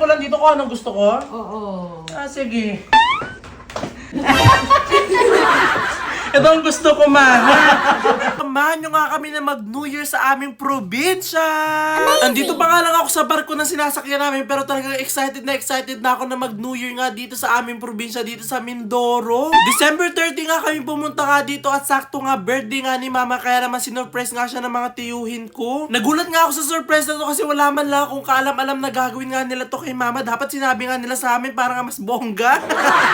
ko lang dito kung anong gusto ko? Oo. Sige. Ito ang gusto ko, ma. Samahan nyo nga kami na mag-New Year sa aming probinsya. Andito pa nga lang ako sa barko na sinasakyan namin, pero talagang excited na ako na mag-New Year nga dito sa aming probinsya, dito sa Mindoro. December 30 nga kami pumunta nga dito at sakto nga birthday nga ni mama, kaya naman sinurprise nga siya ng mga tiyuhin ko. Nagulat nga ako sa surprise na to kasi wala man lang akong kaalam-alam na gagawin nga nila to kay mama. Dapat sinabi nga nila sa amin para nga mas bongga.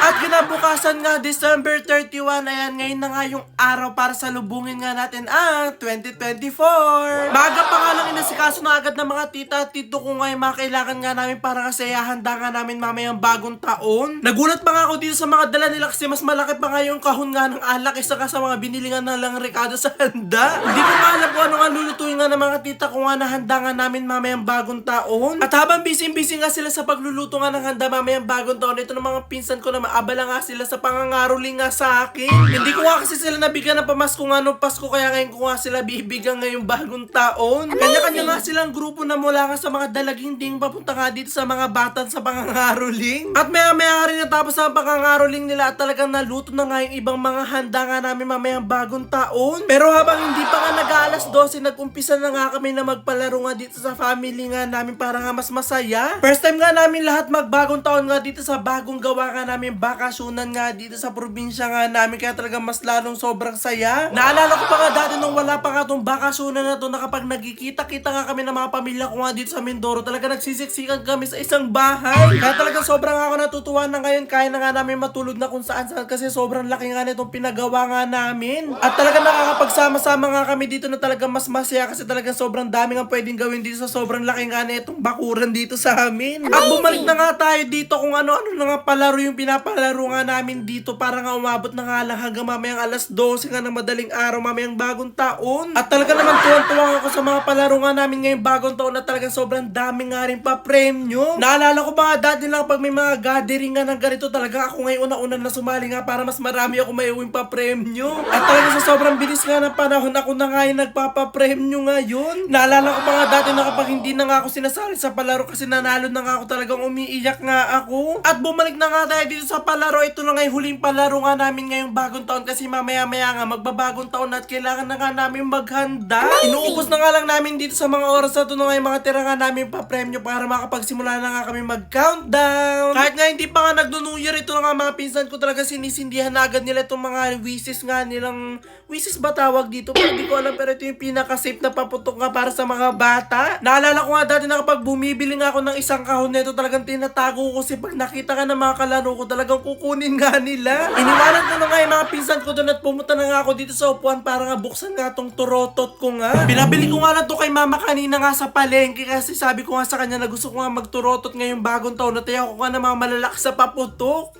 At kinabukasan nga December 31, ayan, ngayon na nga yung araw para salubungin nga natin ang 2024. Maaga pa nga lang inasikaso na agad ng mga tita at tito ko nga yung mga kailangan nga namin para kasi handa nga namin mamayang bagong taon. Nagulat pa nga ako dito sa mga dala nila kasi mas malaki pa nga yung kahon nga ng alak isa ka sa mga binili nga na lang rekado sa handa. Hindi ko nga alam kung ano nga lulutuin nga ng mga tita ko nga na handa nga namin mamayang bagong taon. At habang busy nga sila sa pagluluto nga ng handa mamayang bagong taon, ito ng mga pinsan ko na maabala nga sila sa pangangaroling nga sa akin. Hindi ko nga kasi sila nabigyan ng pamasko nga nung Pasko, kaya ngayon ko nga sila bibigyan ngayong bagong taon. Kanya-kanya nga silang grupo na mula nga sa mga dalaging ding papunta nga dito sa mga batan sa pangangaroling. At maya-maya rin natapos ang pangangaroling nila at talagang naluto na nga yung ibang mga handa nga namin mamayang bagong taon. Pero habang hindi pa nga nag-aalas 12, nag-umpisa na nga kami na magpalaro nga dito sa family nga namin para nga mas masaya. First time nga namin lahat magbagong taon nga dito sa bagong gawa nga namin bakasyonan nga dito sa probinsya nga namin, kaya talagang mas lalong sobrang saya. Naalala ko pa nga dati nung wala pa nga tong bakasyonan na to na kapag nagkikita-kita nga kami ng mga pamilya ko nga dito sa Mindoro, talaga nagsisiksikan kami sa isang bahay. Kaya talagang sobrang ako natutuwa na ngayon, kaya na nga namin matulog na kung saan kasi sobrang laki nga nitong pinagawa nga namin. At talagang nakakapagsama-sama nga kami dito na talagang mas masaya kasi talagang sobrang dami nga pwedeng gawin dito sa sobrang laki nga nitong bakuran dito sa amin. At bumalik na nga tayo dito kung ano-ano na nga palaro yung pinapalaro nga namin dito para nga umabot na nga lang hanggang mamayang alas 12 nga ng madaling araw mamayang bagong taon. At talaga naman tuwang-tuwang ako sa mga palaro nga namin ngayong bagong taon na talagang sobrang dami nga rin pa premyo. Naalala ko ba nga dati lang pag may mga gathering nga ng ganito, talaga ako ngayon una-una na sumali nga para mas marami ako maiuwing pa premyo. At talaga sa sobrang bilis nga ng panahon, ako na nga yung nagpapapremyo ngayon. Naalala ko ba nga dati na kapag hindi na nga ako sinasali sa palaro kasi nanalo na nga ako, talagang umiiyak nga ako. At bumalik na nga tayo dito sa palaro. Ito na nga yung huling palaro nga namin ngayong bagong taon kasi mamaya-maya nga magbabagong taon at kailangan na nga namin maghanda. Inuubos na nga lang namin dito sa mga oras na ito na nga yung mga tira nga namin pa-premyo para makapagsimula na nga kami mag-countdown. Kahit nga hindi pa nga nagdo-New Year, ito na nga mga pinsan ko, talaga sinisindihan na agad nila itong mga wishes nga nilang, wishes ba tawag dito? Pero hindi ko alam, pero ito yung pinaka-safe na paputok nga para sa mga bata. Naalala ko nga dati na kapag bumibili nga ako ng isang kahon nito, talagang tinatago ko kasi pag nakita ka ng mga kalaro ko, talagang kukunin nga nila. Iniwanan ko na nga yung mga pinsan ko doon at pumunta na nga ako dito sa upuan para nga buksan nga tong turotot ko nga. Pinabili ko nga na to kay mama kanina nga sa palengke kasi sabi ko nga sa kanya na gusto ko nga magturotot ngayong bagong taon at ayaw ko nga na mga malalakas sa paputok.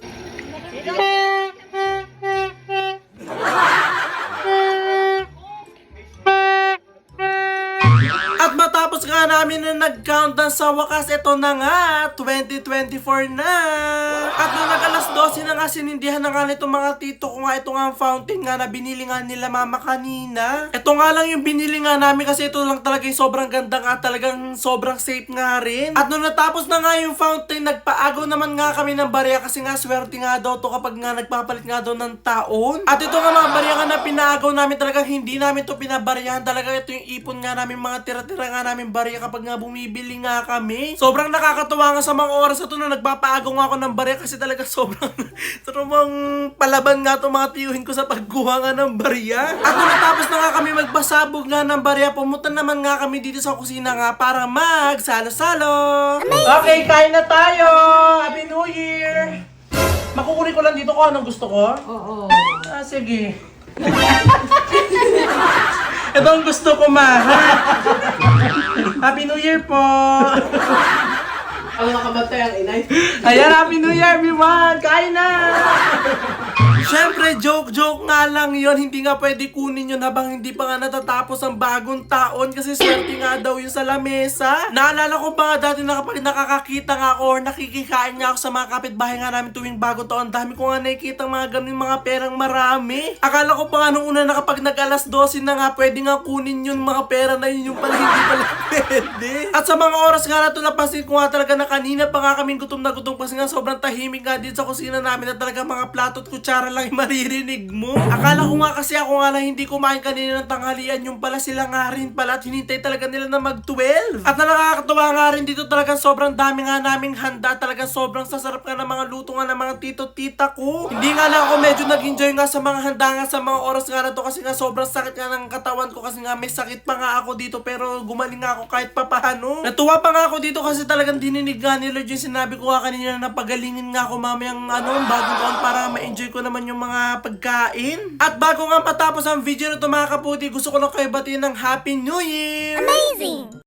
At matapos nga namin na nag-countdown sa wakas, ito na nga, 2024 na. At nung nag-alas 12 na nga, sinindihan na nga nito mga tito ko nga, ito nga ang fountain nga na binili nga nila mama kanina. Ito nga lang yung binili nga namin kasi ito lang talaga yung sobrang ganda nga, talagang sobrang safe nga rin. At nung natapos na nga yung fountain, nagpaagaw naman nga kami ng barya kasi nga swerte nga daw to kapag nga nagpapalit nga daw ng taon. At ito nga mga barya nga na pinaagaw namin, talagang hindi namin to pinabaryahan, talaga ito yung ipon nga namin, mga tira-tira nga namin barya kapag nga bumibili nga kami. Sobrang nakakatuwa nga sa mga oras na ito na nagpapaagaw nga ako ng barya kasi talaga sobrang palaban nga itong mga tiyuhin ko sa pagkuha nga ng barya. At nung natapos na nga kami magbasabog nga ng barya, pumunta naman nga kami dito sa kusina nga para magsalo-salo. Okay, kain na tayo! Happy New Year! Makukunin ko lang dito kung anong gusto ko? Oo. Sige. Ito ang gusto ko, ma. Happy New Year po! Ang nakamatay ang inay. Ayan, Happy New Year, everyone! Kain na! Syempre, joke nga lang yon. Hindi nga pwede kunin yun habang hindi pa nga natatapos ang bagong taon kasi swerte nga daw yun sa lamesa. Naalala ko pa nga dati na kapag nakakakita nga ako or nakikikain nga ako sa mga kapitbahay nga namin tuwing bagong taon, dami ko nga nakikita mga ganun mga perang marami. Akala ko pa nga nung una na kapag nag-alas 12 na nga pwede nga kunin yun mga pera na yun, yung pala hindi pala pwede. At sa mga oras nga na ito napansin ko nga talaga na kanina pa nga kaming gutom na gutom kasi nga sobrang tahimik nga din sa kusina namin na talaga mga plato at kutsara lang yung maririnig mo. Akala ko nga kasi ako nga lang hindi kumain kanina ng tanghalian, yung pala sila nga rin pala at hinintay talaga nila na mag-12. At na nakakatuwa nga rin dito talaga sobrang dami nga naming handa, talaga sobrang sasarap nga ng mga luto nga ng mga tito-tita ko. Hindi nga lang ako medyo nag-enjoy nga sa mga handa nga sa mga oras nga na to kasi nga sobrang sakit nga ng katawan ko kasi nga may sakit pa nga ako dito pero gumaling nga ako kahit papahano. Natuwa pa nga ako dito kasi talagang dininig nga ni Lord yung sinabi ko nga kanina na pagalingin nga ako mamayang bagong taon para ma-enjoy ko naman yung mga pagkain. At bago nga matapos ang video na ito mga kaputi, gusto ko lang kayo batiin ng Happy New Year! Amazing!